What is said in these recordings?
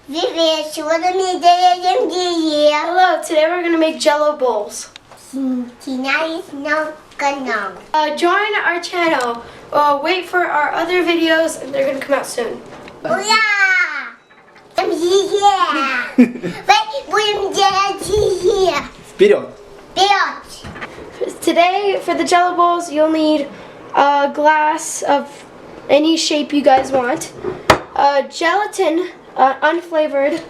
Привет, сегодня мы делаем желе. Hello, today we're going to make Jello bowls. Канал. Join our channel. Wait for our other videos, and they're going to come out soon. Ура! Будем делать желе. Вперед! Вперед! Today, for the Jello bowls, you'll need a glass of any shape you guys want, gelatin, unflavored,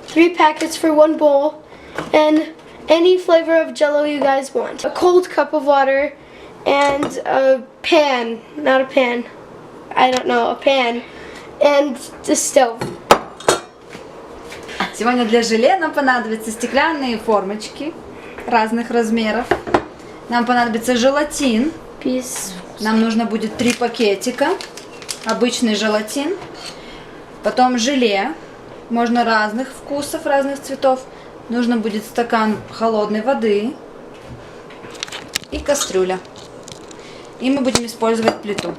3 packets for 1 bowl, and any flavor of Jello you guys want. A cold cup of water, and a pan, not a pan, I don't know, a pan, and the stove. Сегодня для желе нам понадобятся стеклянные формочки разных размеров. Нам понадобится желатин. Нам нужно будет 3 пакетика. Обычный желатин. Потом желе. Можно разных вкусов, разных цветов. Нужно будет стакан холодной воды. И кастрюля. И мы будем использовать плиту.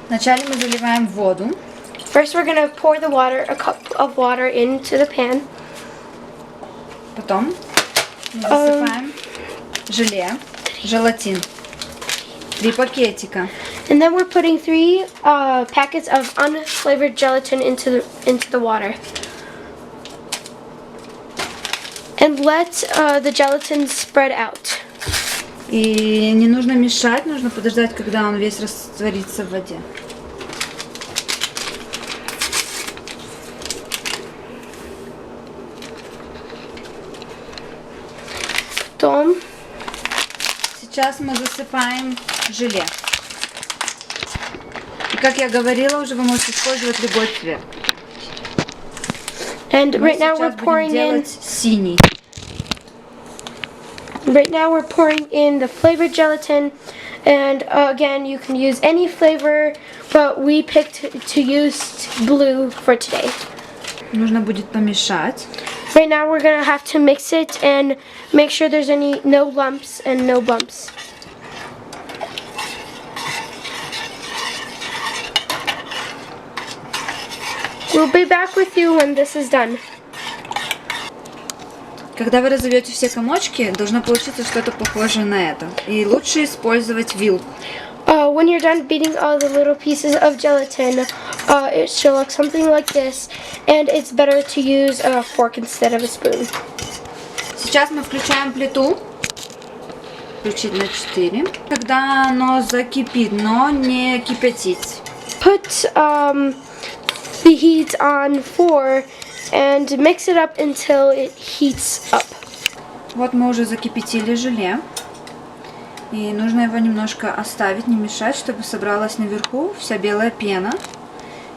Вначале мы заливаем воду. First we're going to pour the water, a cup of water into the pan. Потом мы засыпаем желе, желатин. 3 пакетика. And then we're putting 3 packets of unflavored gelatin into the water. And let the gelatin spread out. И не нужно мешать, нужно подождать, когда он весь растворится в воде. Потом сейчас мы засыпаем желе. И как я говорила, уже вы можете использовать любой цвет. And Мы right now we're сейчас pouring будем in. делать синий. Right now we're pouring in the flavored gelatin, and again you can use any flavor, but we picked to use blue for today. Нужно будет помешать. Right now we're gonna have to mix it and make sure there's no lumps and no bumps. We'll be back with you when this is done. Когда вы разовьете все комочки, должно получиться что-то похожее на это. И лучше использовать вилку. When you're done beating all the little pieces of gelatin, it should look something like this, and it's better to use a fork instead of a spoon. Сейчас мы включаем плиту. Включить на 4. Когда оно закипит, но не кипятить. Put the heat on 4 and mix it up until it heats up. Вот мы уже закипятили желе. И нужно его немножко оставить, не мешать, чтобы собралась наверху вся белая пена.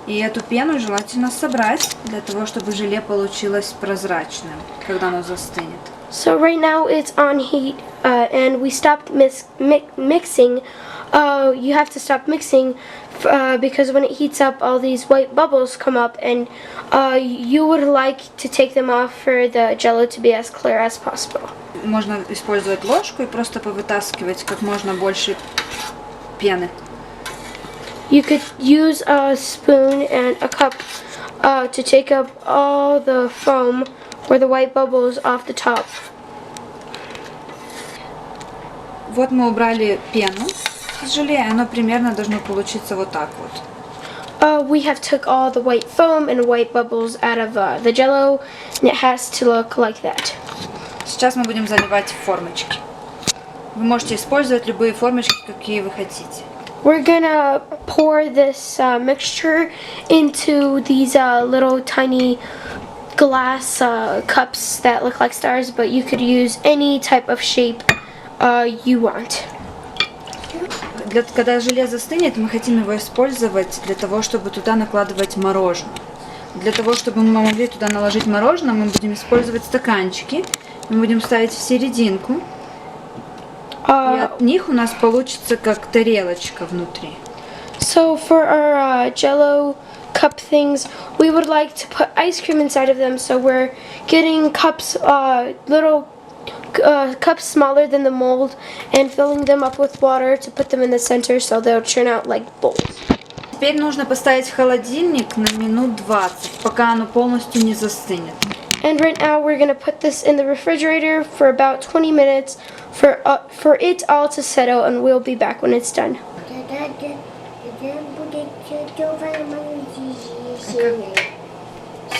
И эту пену желательно собрать, для того, чтобы желе получилось прозрачным, когда оно застынет. So right now it's on heat, and we stopped mixing. You have to stop mixing because when it heats up, all these white bubbles come up, and you would like to take them off for the Jello to be as clear as possible. Можно использовать ложку и просто повытаскивать как можно больше пены. You could use a spoon and a cup to take up all the foam or the white bubbles off the top. Вот мы убрали пену с желе, и оно примерно должно получиться вот так вот. We have took all the white foam and white bubbles out of the Jello, and it has to look like that. Сейчас мы будем заливать формочки. Вы можете использовать любые формочки, какие вы хотите. We're gonna pour this mixture into these little tiny glass cups that look like stars, but you could use any type of shape you want. Когда желе застынет, мы хотим его использовать для того, чтобы туда накладывать мороженое. Для того, чтобы мы могли туда наложить мороженое, мы будем использовать стаканчики. Мы будем ставить в серединку. И от них у нас получится как тарелочка внутри. So for our Jello cup things, we would like to put ice cream inside of them. So we're getting cups, little cups smaller than the mold, and filling them up with water to put them in the center so they'll turn out like bowls. Теперь нужно поставить в холодильник на минут 20, пока оно полностью не застынет. And right now we're gonna put this in the refrigerator for about 20 minutes for it all to settle, and we'll be back when it's done.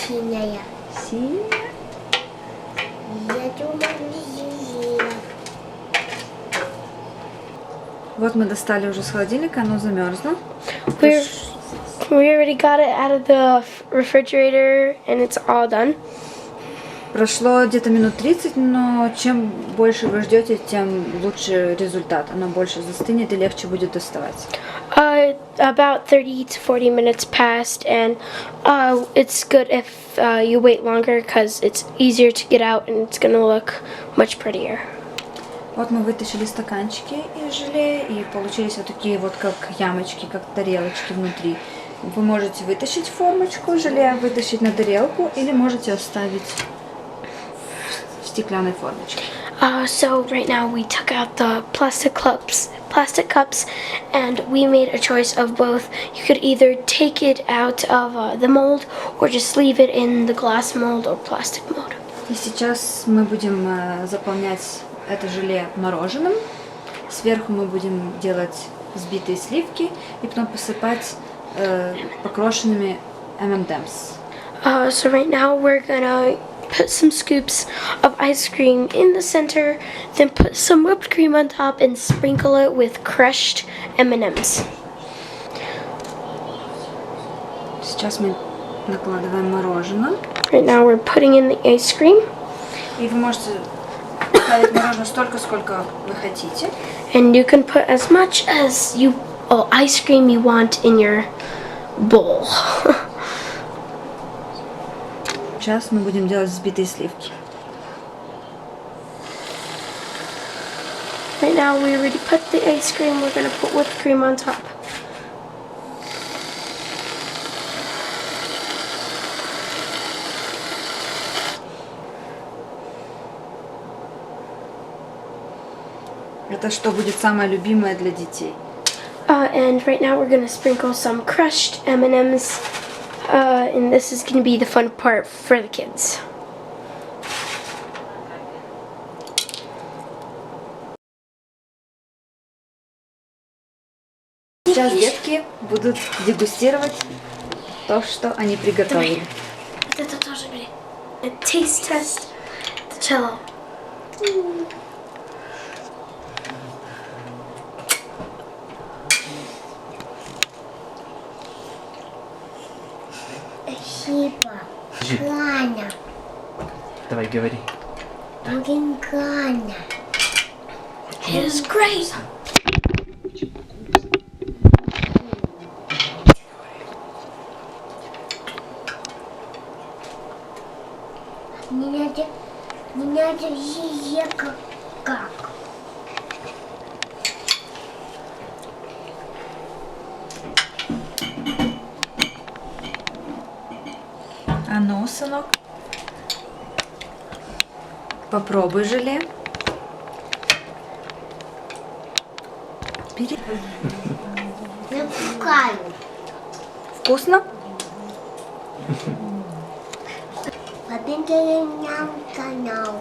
Синяя. Я думаю, синяя. Вот мы достали уже с холодильника, оно замерзло. We already got it out of the refrigerator, and it's all done. Прошло где-то минут 30, но чем больше вы ждете, тем лучше результат. Оно больше застынет и легче будет доставать. About 30 to 40 minutes passed, and it's good if you wait longer because it's easier to get out and it's gonna look much prettier. Вот мы вытащили стаканчики из желе, и получились вот такие вот как ямочки, как тарелочки внутри. Вы можете вытащить формочку желе, вытащить на тарелку, или можете оставить в стеклянной формочке. So right now we took out the plastic cups, and we made a choice of both. You could either take it out of the mold or just leave it in the glass mold or plastic mold. И сейчас мы будем заполнять это желе мороженым. Сверху мы будем делать взбитые сливки и потом посыпать покрошенными M&M's. So right now we're gonna put some scoops of ice cream in the center, then put some whipped cream on top and sprinkle it with crushed M&M's. Сейчас мы накладываем мороженое. Right now we're putting in the ice cream. И вы можете ставить мороженое столько, сколько вы хотите. And you can put as much as ice cream you want in your bowl. Сейчас мы будем делать взбитые сливки. Right now we already put the ice cream. We're gonna put whipped cream on top. Это что будет самое любимое для детей? And right now we're gonna sprinkle some crushed M&M's. And this is gonna be the fun part for the kids. Сейчас детки будут дегустировать то, что они приготовили. Это тоже бери. A taste test. The Jell-o. Спасибо. Ганя. Давай, говори. Ганя. It is great. Не надо ее как. А ну, сынок, попробуй желе. Бери. Я пускаю. Вкусно? Подписывайтесь на канал.